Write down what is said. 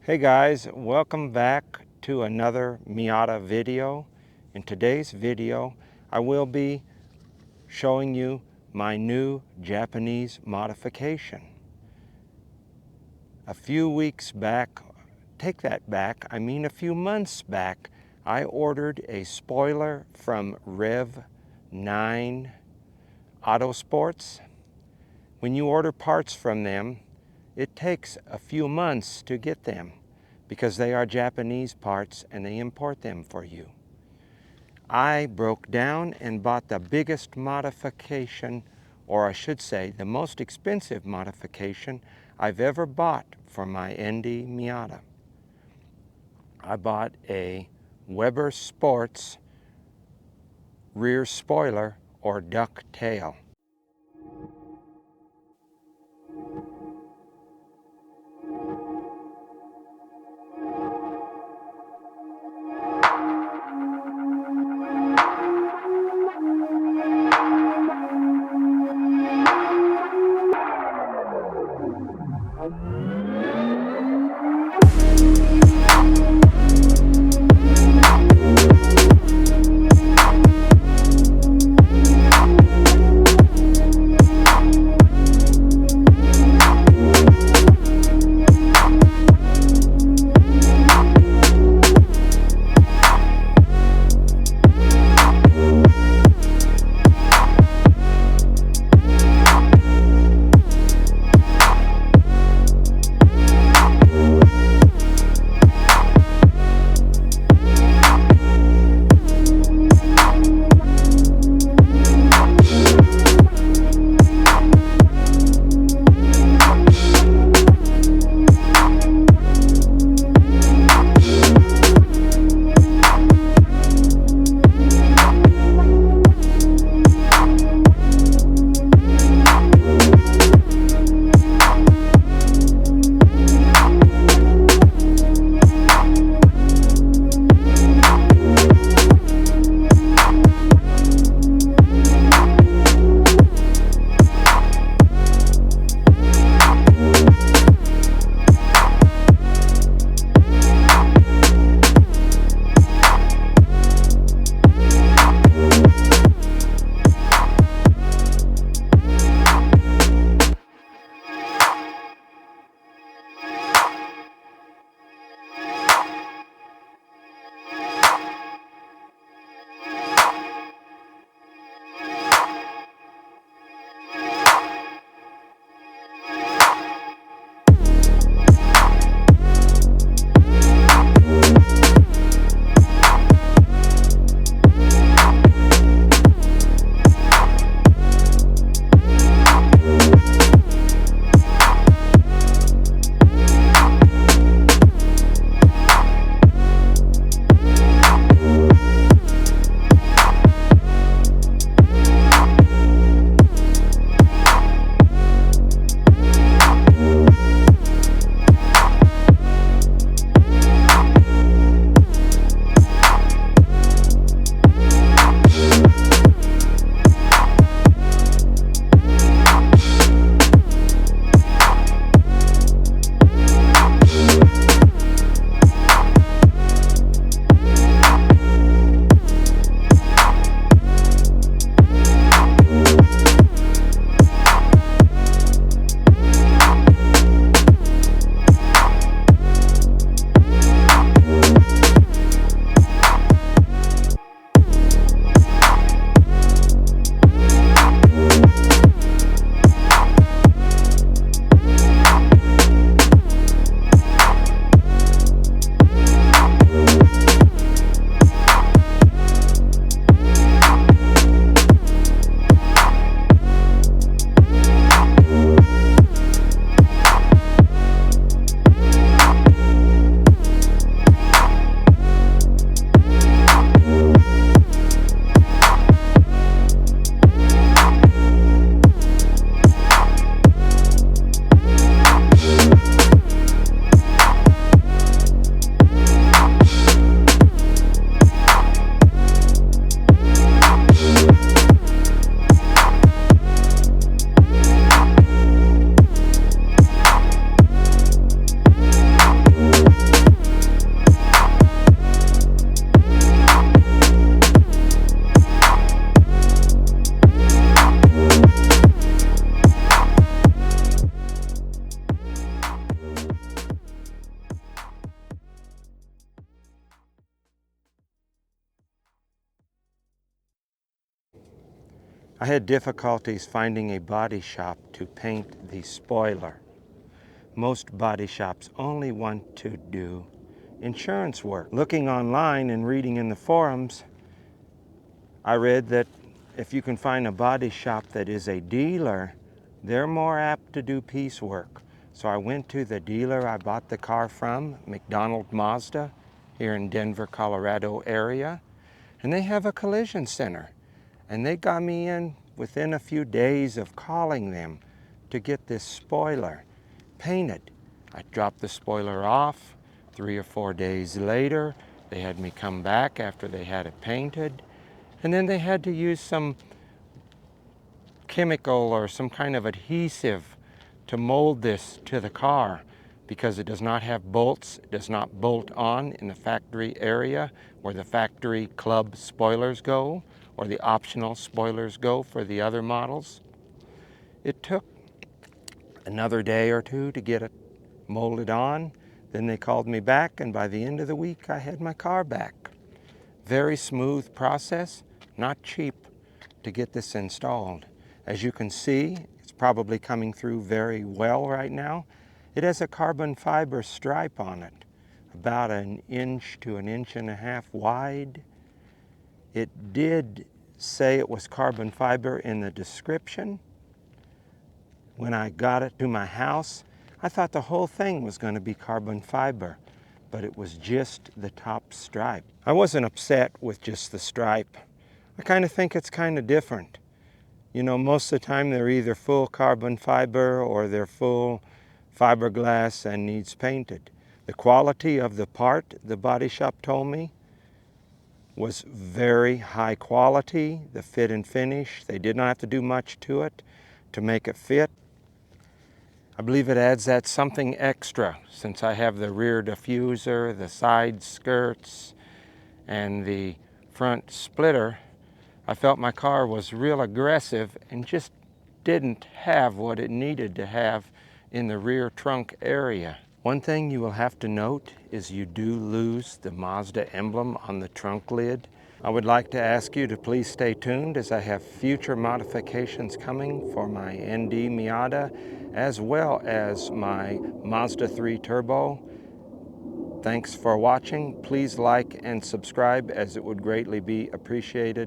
Hey guys, welcome back to another Miata video. In today's video, I will be showing you my new Japanese modification. A few weeks back, take that back, I mean a few months back, I ordered a spoiler from Rev 9 Autosports. When you order parts from them, it takes a few months to get them because they are Japanese parts and they import them for you. I broke down and bought the biggest modification, or I should say the most expensive modification I've ever bought for my ND Miata. I bought a Weber Sports rear spoiler, or ducktail. I had difficulties finding a body shop to paint the spoiler. Most body shops only want to do insurance work. Looking online and reading in the forums, I read that if you can find a body shop that is a dealer, they're more apt to do piecework. So I went to the dealer I bought the car from, McDonald Mazda, here in Denver, Colorado area, and they have a collision center. And they got me in within a few days of calling them to get this spoiler painted. I dropped the spoiler off. 3 or 4 days later, they had me come back after they had it painted. And then they had to use some chemical or some kind of adhesive to mold this to the car because it does not have bolts. It does not bolt on in the factory area where the factory club spoilers go or the optional spoilers go for the other models. It took another day or two to get it molded on. Then they called me back, and by the end of the week I had my car back. Very smooth process, not cheap to get this installed. As you can see, it's probably coming through very well right now. It has a carbon fiber stripe on it, about 1 inch to 1.5 inches wide. It did say it was carbon fiber in the description. When I got it to my house, I thought the whole thing was going to be carbon fiber, but it was just the top stripe. I wasn't upset with just the stripe. I kind of think it's kind of different. You know, most of the time they're either full carbon fiber or they're full fiberglass and needs painted. The quality of the part, the body shop told me, was very high quality. The fit and finish, they did not have to do much to it to make it fit. I believe it adds that something extra since I have the rear diffuser, the side skirts, and the front splitter. I felt my car was real aggressive and just didn't have what it needed to have in the rear trunk area. One thing you will have to note is you do lose the Mazda emblem on the trunk lid. I would like to ask you to please stay tuned as I have future modifications coming for my ND Miata as well as my Mazda 3 Turbo. Thanks for watching. Please like and subscribe as it would greatly be appreciated.